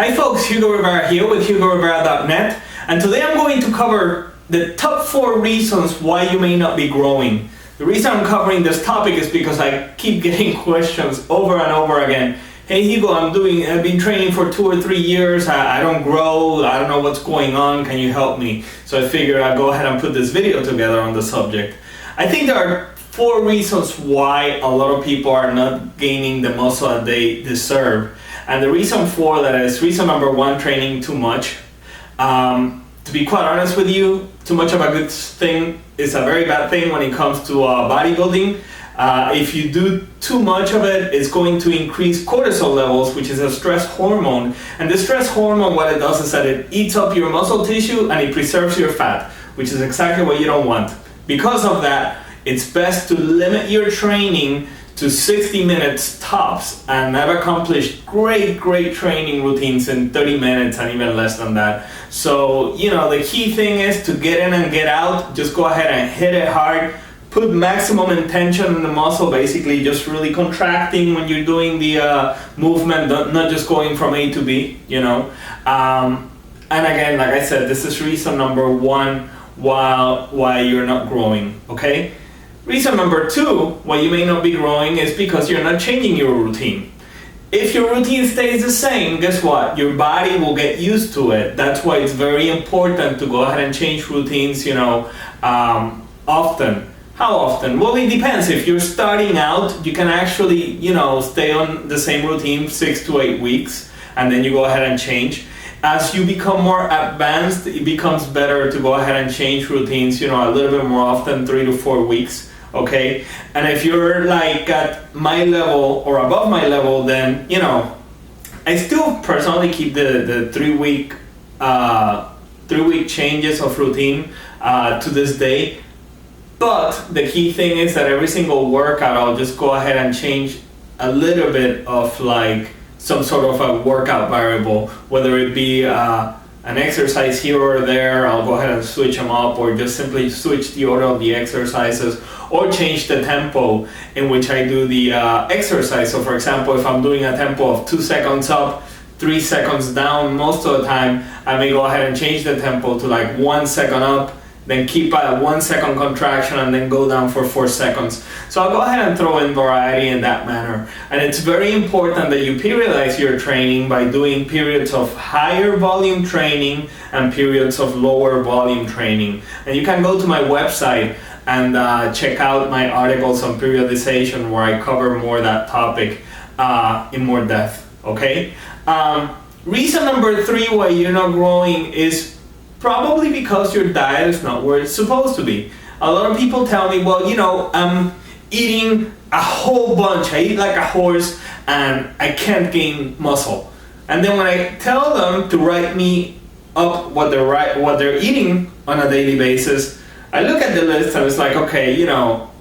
Hi folks, Hugo Rivera here with HugoRivera.net, and today I'm going to cover the top 4 reasons why you may not be growing. The reason I'm covering this topic is because I keep getting questions over and over again. Hey Hugo, I've been training for 2 or 3 years, I don't grow, I don't know what's going on, can you help me? So I figured I'd go ahead and put this video together on the subject. I think there are 4 reasons why a lot of people are not gaining the muscle that they deserve. And the reason for that is reason number 1, training too much. To be quite honest with you, too much of a good thing is a very bad thing when it comes to bodybuilding. If you do too much of it, it's going to increase cortisol levels, which is a stress hormone. And the stress hormone, what it does is that it eats up your muscle tissue and it preserves your fat, which is exactly what you don't want. Because of that, it's best to limit your training to 60 minutes tops, and I've accomplished great training routines in 30 minutes and even less than that. So, the key thing is to get in and get out. Just go ahead and hit it hard. Put maximum intention in the muscle, basically just really contracting when you're doing the movement, not just going from A to B, And again, like I said, this is reason number 1 why you're not growing, okay? Reason number 2 why you may not be growing is because you're not changing your routine. If your routine stays the same, guess what? Your body will get used to it. That's why it's very important to go ahead and change routines, often. How often? Well, it depends. If you're starting out, you can actually, stay on the same routine 6 to 8 weeks, and then you go ahead and change. As you become more advanced, it becomes better to go ahead and change routines, a little bit more often, 3 to 4 weeks. Okay, and if you're like at my level or above my level, then I still personally keep the 3-week changes of routine to this day. But the key thing is that every single workout, I'll just go ahead and change a little bit of like some sort of a workout variable, whether it be an exercise here or there. I'll go ahead and switch them up, or just simply switch the order of the exercises, or change the tempo in which I do the exercise. So for example, if I'm doing a tempo of 2 seconds up, 3 seconds down, most of the time I may go ahead and change the tempo to like 1 second up, then keep a 1 second contraction, and then go down for 4 seconds. So I'll go ahead and throw in variety in that manner. And it's very important that you periodize your training by doing periods of higher volume training and periods of lower volume training. And you can go to my website and check out my articles on periodization, where I cover more that topic in more depth, okay? Reason number 3 why you're not growing is probably because your diet is not where it's supposed to be. A lot of people tell me, well, I'm eating a whole bunch. I eat like a horse and I can't gain muscle. And then when I tell them to write me up what they're eating on a daily basis, I look at the list and it's like, okay,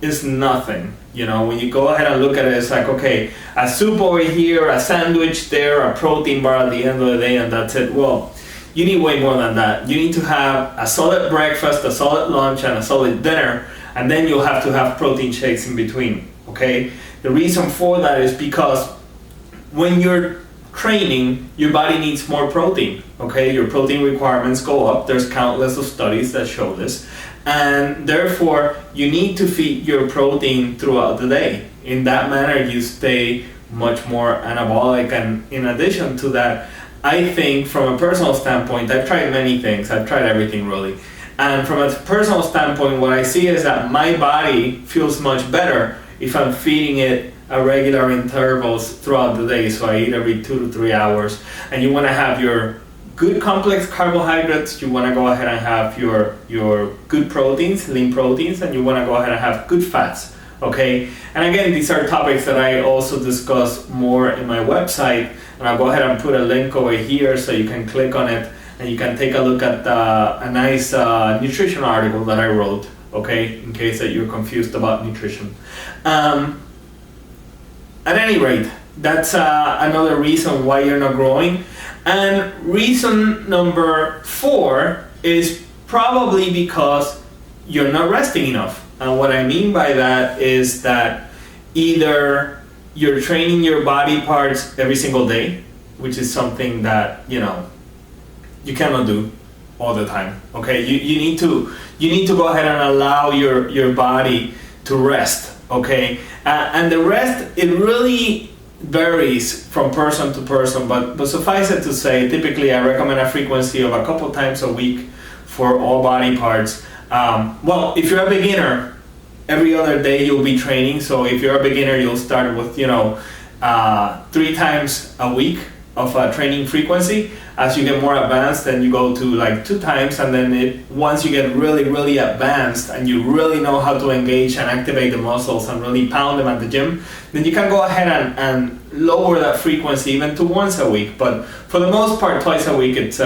it's nothing. When you go ahead and look at it, it's like, okay, a soup over here, a sandwich there, a protein bar at the end of the day, and that's it. Well, you need way more than that. You need to have a solid breakfast, a solid lunch, and a solid dinner, and then you'll have to have protein shakes in between, okay? The reason for that is because when you're training, your body needs more protein, okay? Your protein requirements go up. There's countless of studies that show this, and therefore you need to feed your protein throughout the day. In that manner, you stay much more anabolic, and in addition to that, I think from a personal standpoint, I've tried many things. I've tried everything really. And from a personal standpoint, what I see is that my body feels much better if I'm feeding it at regular intervals throughout the day. So I eat every 2 to 3 hours. And you want to have your good complex carbohydrates. You want to go ahead and have your good proteins, lean proteins, and you want to go ahead and have good fats. Okay? And again, these are topics that I also discuss more in my website. And I'll go ahead and put a link over here so you can click on it and you can take a look at a nice nutrition article that I wrote, okay, in case that you're confused about nutrition. At any rate, that's another reason why you're not growing. And reason number 4 is probably because you're not resting enough. And what I mean by that is that either you're training your body parts every single day, which is something that, you know, you cannot do all the time. Okay, you need to go ahead and allow your body to rest. Okay, and the rest, it really varies from person to person, but suffice it to say, typically I recommend a frequency of a couple times a week for all body parts. Well, if you're a beginner, every other day you'll be training. So if you're a beginner, you'll start with, you know, 3 times a week of a training frequency. As you get more advanced, then you go to like 2 times, and then once you get really advanced and you really know how to engage and activate the muscles and really pound them at the gym, then you can go ahead and lower that frequency even to once a week. But for the most part, twice a week, it's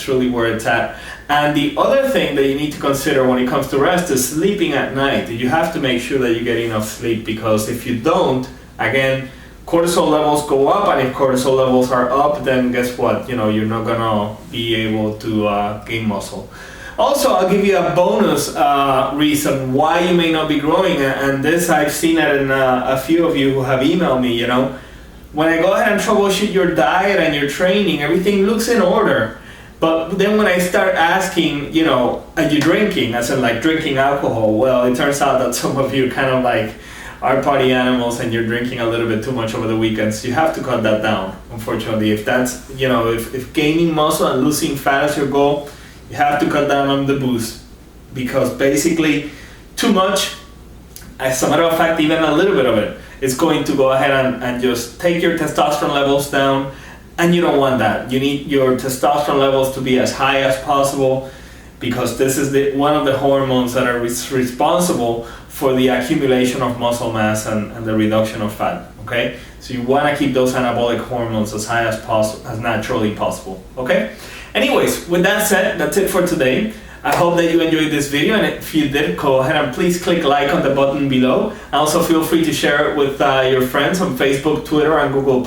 really where it's at. And the other thing that you need to consider when it comes to rest is sleeping at night. You have to make sure that you get enough sleep, because if you don't, again, cortisol levels go up, and if cortisol levels are up, then guess what? You know, you're not gonna be able to gain muscle. Also, I'll give you a bonus reason why you may not be growing, and this I've seen it in a few of you who have emailed me. You know, when I go ahead and troubleshoot your diet and your training, everything looks in order. But then when I start asking, you know, are you drinking? As in like drinking alcohol? Well, it turns out that some of you kind of like are party animals and you're drinking a little bit too much over the weekends. You have to cut that down, unfortunately. If that's, you know, if gaining muscle and losing fat is your goal, you have to cut down on the booze, because basically too much, as a matter of fact, even a little bit of it, is going to go ahead and just take your testosterone levels down, and you don't want that. You need your testosterone levels to be as high as possible, because this is one of the hormones that are responsible for the accumulation of muscle mass and the reduction of fat. Okay, so you want to keep those anabolic hormones as high as possible, as naturally possible. Okay. Anyways, with that said, that's it for today. I hope that you enjoyed this video, and if you did, go ahead and please click like on the button below. Also, feel free to share it with your friends on Facebook, Twitter, and Google+.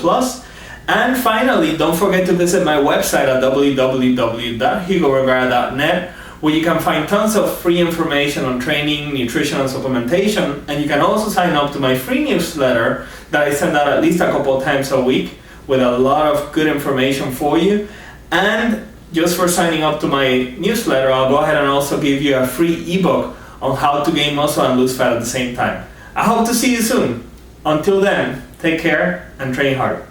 And finally, don't forget to visit my website at www.hugorivera.net, where you can find tons of free information on training, nutrition, and supplementation. And you can also sign up to my free newsletter that I send out at least a couple of times a week with a lot of good information for you. And just for signing up to my newsletter, I'll go ahead and also give you a free ebook on how to gain muscle and lose fat at the same time. I hope to see you soon. Until then, take care and train hard.